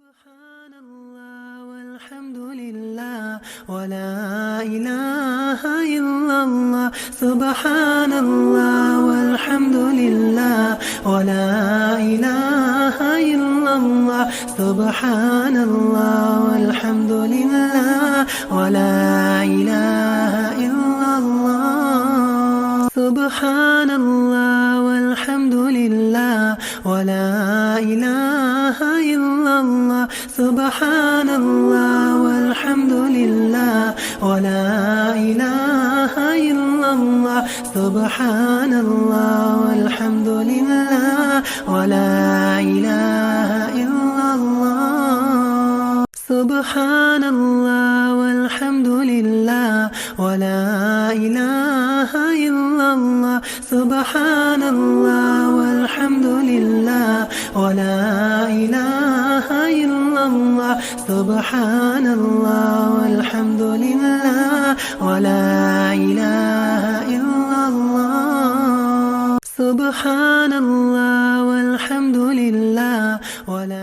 سبحان الله والحمد لله ولا إله إلا الله. سبحان الله والحمد لله ولا إله إلا الله. سبحان الله والحمد لله ولا إله إلا الله. سبحان الله والحمد لله ولا إله إلا الله. سبحان الله والحمد لله ولا إله إلا الله. سبحان الله والحمد لله ولا إله إلا الله. سبحان الله والحمد لله ولا إله إلا الله. سبحان الله والحمد لله ولا إله إلا الله. سبحان الله والحمد لله ولا إله إلا الله. سبحان الله والحمد لله ولا